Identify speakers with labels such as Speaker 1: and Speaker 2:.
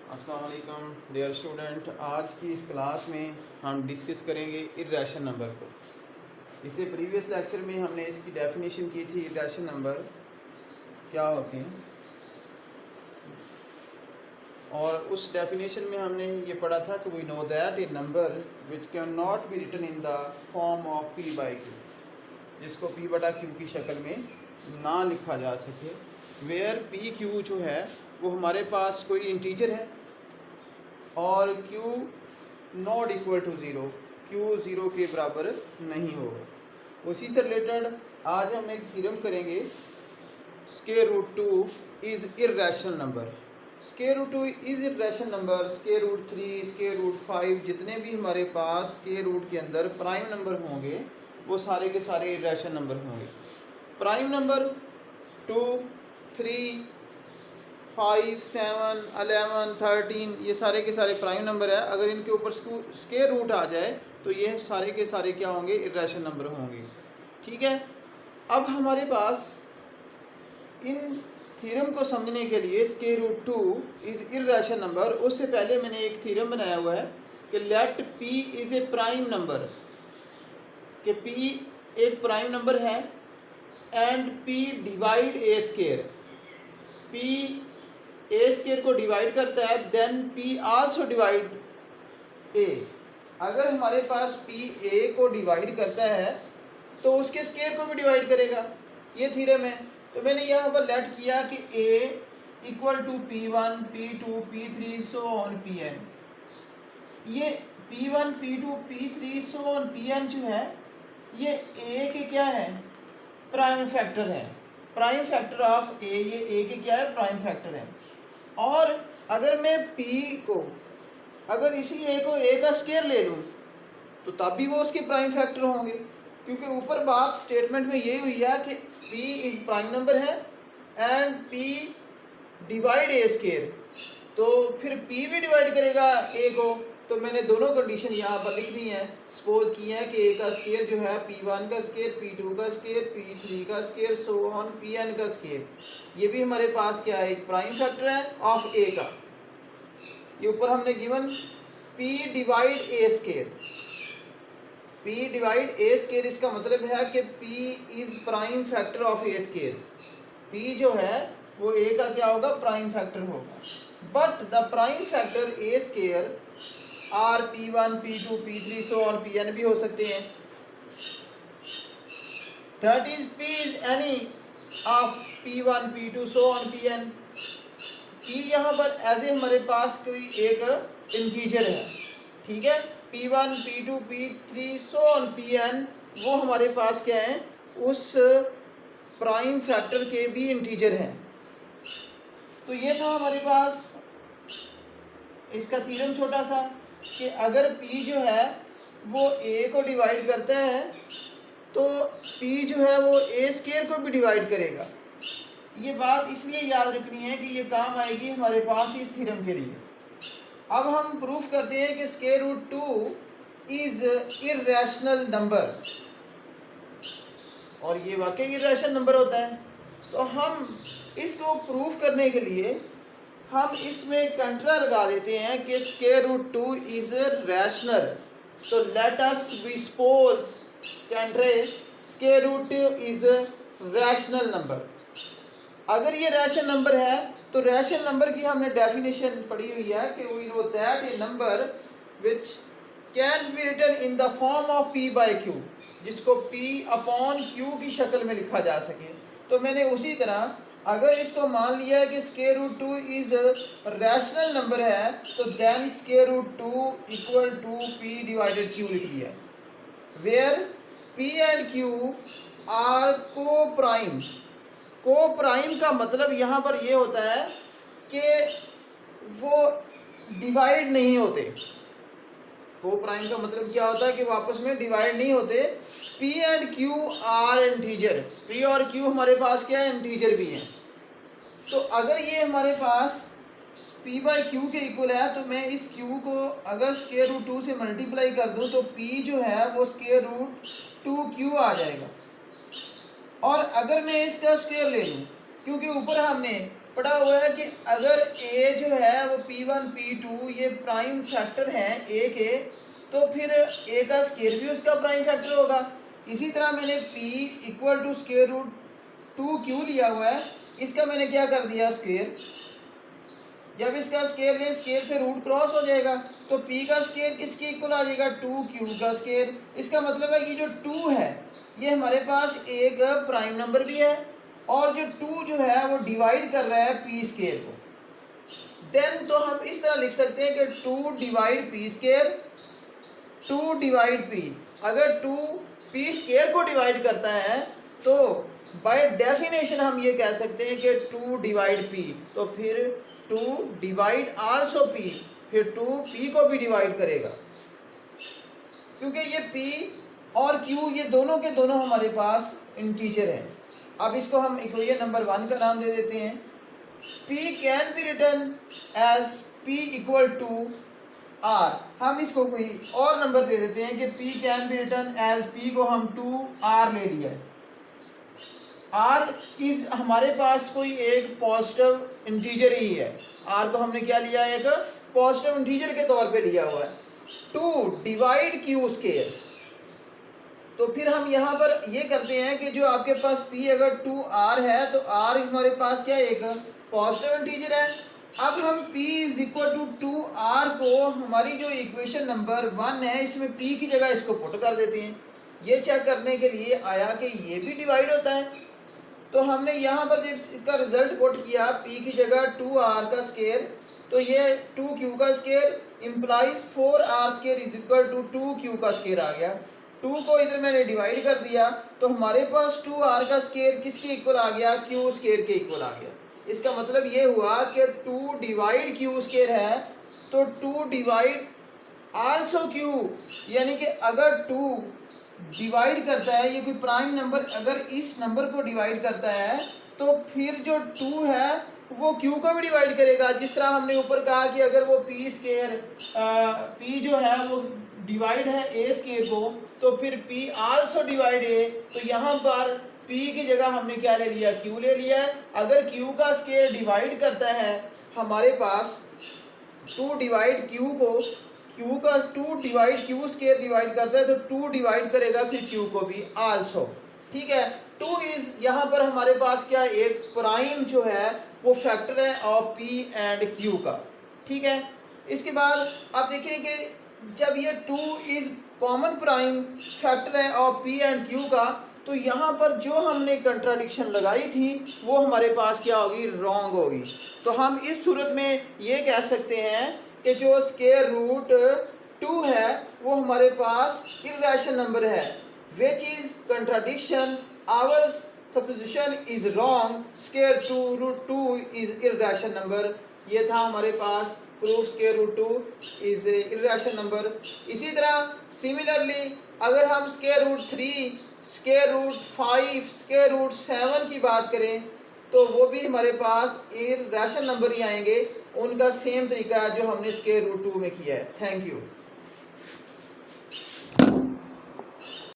Speaker 1: अस्सलाम वालेकुम dear student. आज की इस क्लास में हम डिस्कस करेंगे इर्रेशनल नंबर को। इससे प्रीवियस लेक्चर में हमने इसकी डेफिनेशन की थी, इर्रेशनल नंबर क्या होते हैं, और उस डेफिनेशन में हमने ये पढ़ा था कि we know that a number which can not be written in the form of p by q, जिसको p बटा q की शक्ल में ना लिखा जा सके, वेयर p q जो है वो हमारे पास कोई इंटीजर है और q not equal to zero, q zero के बराबर नहीं होगा। उसी से रिलेटेड आज हम एक थ्योरम करेंगे, square root two is irrational number. Square root two is irrational number, square root three, square root five, जितने भी हमारे पास स्क्वायर रूट के अंदर प्राइम नंबर होंगे वो सारे के सारे इर्रेशनल नंबर होंगे। प्राइम नंबर 2, 3, 5, 7, 11, 13, ये सारे के सारे प्राइम नंबर है। अगर इनके ऊपर स्क्वायर रूट आ जाए तो ये सारे के सारे क्या होंगे, इर्रेशनल नंबर होंगे। ठीक है, अब हमारे पास इन थ्योरम को समझने के लिए square root two is irrational number, उससे पहले मैंने एक थ्योरम बनाया हुआ है कि let p is a prime number, कि p एक प्राइम नंबर है and p divide a square, p a square को डिवाइड करता है, then p also divide a। अगर हमारे पास p a को डिवाइड करता है तो उसके स्क्वायर को भी डिवाइड करेगा, ये थ्योरम है। तो मैंने यहाँ पर लेट किया कि a equal to p1, p2, p3 so on pn। ये p1, p2, p3 so on pn जो है ये a के क्या है, प्राइम फैक्टर है, प्राइम फैक्टर ऑफ a, ये a के क्या है, प्राइम फैक्टर है। और अगर मैं p को, अगर इसी a को a का स्क्वायर ले लूँ तो तब भी वो उसके प्राइम फैक्टर होंगे, क्योंकि ऊपर बात स्टेटमेंट में ये हुई है कि p इज प्राइम नंबर है and p divide a square, तो फिर p भी डिवाइड करेगा a को। तो मैंने दोनों कंडीशन यहाँ पर लिख दी हैं, सपोज की है कि a का स्क्वायर जो है p1 का स्क्वायर, p2 का स्क्वायर, p3 का स्क्वायर, सो ऑन pn का स्क्वायर, ये भी हमारे पास क्या है, एक प्राइम फैक्टर है ऑफ a का। ये ऊपर हमने given p divide a square, p divide a square, इसका मतलब है कि p is prime factor of a square. p जो है वो a का क्या होगा, प्राइम फैक्टर होगा। But the prime factor a square are p1, p2, p3 so on pn भी हो सकते हैं। That is p is any of p1, p2 so on pn। p यहाँ पर एज ए हमारे पास कोई एक इंटीजर है, ठीक है। p1, p2, p3 so on pn वो हमारे पास क्या है, उस प्राइम फैक्टर के भी इंटीजर हैं। तो ये था हमारे पास इसका थ्योरम छोटा सा, कि अगर p जो है वो a को डिवाइड करता है तो p जो है वो a स्क्वायर को भी डिवाइड करेगा। ये बात इसलिए याद रखनी है कि ये काम आएगी हमारे पास इस थ्योरम के लिए। अब हम प्रूफ करते हैं कि square root two is irrational number, और ये वाकई इर्रेशनल नंबर होता है। तो हम इसको प्रूफ करने के लिए हम इसमें कंट्रा लगा देते हैं कि square root two is rational. तो let us be suppose contrary square root is rational number. अगर ये रैशनल नंबर है तो रैशनल नंबर की हमने डेफिनेशन पढ़ी हुई है कि we know that a number which can be written in the form of p by q, जिसको p अपॉन q की शक्ल में लिखा जा सके। तो मैंने उसी तरह अगर इसको मान लिया है कि square root two is rational number है तो then square root two equal to p divided q लिख लिया, where p and q are coprime. Coprime का मतलब यहाँ पर ये होता है कि वो डिवाइड नहीं होते। को प्राइम का मतलब क्या होता है कि वो आपस में डिवाइड नहीं होते। p and q are integer, p और q हमारे पास क्या है, इंटीजर भी हैं। तो अगर ये हमारे पास p बाई q के इक्वल है तो मैं इस q को अगर स्क्वायर रूट टू से मल्टीप्लाई कर दूं तो p जो है वो स्क्वायर रूट 2q आ जाएगा। और अगर मैं इसका स्क्वायर ले लूँ, क्योंकि ऊपर हमने पढ़ा हुआ है कि अगर ए जो है वो P1 P2 ये प्राइम फैक्टर हैं ए के, तो फिर ए का स्केयर भी उसका प्राइम फैक्टर होगा। इसी तरह मैंने P equal to square root 2Q लिया हुआ है, इसका मैंने क्या कर दिया स्केयर। जब इसका स्केयर लें, स्केयर से रूट क्रॉस हो जाएगा, तो P का स्केयर किसके इक्वल आ जाएगा, 2Q का स्केयर। इसका मतलब है कि जो 2 है ये हमारे पास एक प्राइम नंबर भी है, और जो 2 जो है वो डिवाइड कर रहा है P स्केयर को। देन तो हम इस तरह लिख सकते हैं कि 2 divide P square, 2 divide P। अगर 2 P स्केयर को डिवाइड करता है तो बाय डेफिनेशन हम ये कह सकते हैं कि 2 डिवाइड P, तो फिर 2 डिवाइड आल्सो P, फिर 2 P को भी डिवाइड करेगा, क्योंकि ये P और Q ये दोनों के दोनों हमारे पास इंटीजर हैं। अब इसको हम इक्वेशन नंबर 1 का नाम दे देते हैं। P can be written as P equal to R। हम इसको कोई और नंबर दे देते हैं कि P can be written as P को हम 2R ले लिया है। R इज हमारे पास कोई एक पॉजिटिव इंटीजर ही है। R को हमने क्या लिया है, एक पॉजिटिव इंटीजर के तौर पे लिया हुआ है। 2 डिवाइड Q स्केयर, तो फिर हम यहाँ पर ये करते हैं कि जो आपके पास P अगर 2R है तो R हमारे पास क्या है, एक पॉजिटिव इंटीजर है। अब हम P is equal to 2R को हमारी जो इक्वेशन नंबर 1 है इसमें P की जगह इसको पुट कर देते हैं। ये चेक करने के लिए आया कि ये भी डिवाइड होता है, तो हमने यहाँ पर जब इसका रिजल्ट पुट किया P की जगह 2R का स्केयर, तो ये 2Q का square implies 4R square is equal to 2Q का स्केयर आ गया। 2 को इधर मैंने डिवाइड कर दिया, तो हमारे पास 2R का स्केयर किसके इक्वल आ गया, Q स्केयर के इक्वल आ गया। इसका मतलब ये हुआ कि 2 डिवाइड Q स्केयर है, तो 2 डिवाइड आल्सो Q, यानी कि अगर 2 डिवाइड करता है, ये कोई प्राइम नंबर अगर इस नंबर को डिवाइड करता है, तो फिर जो 2 है वो Q को भी डिवाइड करेगा। जिस तरह हमने ऊपर कहा कि अगर वो P स्केयर P जो है वो डिवाइड है A स्केयर को, तो फिर P आल्सो डिवाइड A, तो यहाँ पर P की जगह हमने क्या ले लिया, Q ले लिया है। अगर Q का स्केयर डिवाइड करता है हमारे पास 2 डिवाइड Q को, Q का 2 डिवाइड Q स्केयर डिवाइड करता है, तो 2 डिवाइड करेगा फिर Q को भी आल्सो। ठीक है, 2 इज यहाँ पर हमारे पास क्या, एक प्राइम जो है वो फैक्टर है ऑफ P एंड Q का। ठीक है, इसके बाद आप देखिए कि जब ये 2 इज कॉमन प्राइम फैक्टर है ऑफ P एंड Q का, तो यहाँ पर जो हमने कंट्राडिक्शन लगाई थी वो हमारे पास क्या होगी, रॉन्ग होगी। तो हम इस सूरत में ये कह सकते हैं कि जो स्केयर रूट 2 है वो हमारे पास इर्रेशनल नंबर है, which is contradiction, our supposition is wrong, square root 2 is irrational number. ये था हमारे पास proof, square root 2 is irrational number. इसी तरह सिमिलरली अगर हम square root 3, square root 5, square root 7 की बात करें, तो वो भी हमारे पास इर्रेशनल नंबर ही आएंगे। उनका सेम तरीका है जो हमने स्केयर रूट 2 में किया है। Thank you.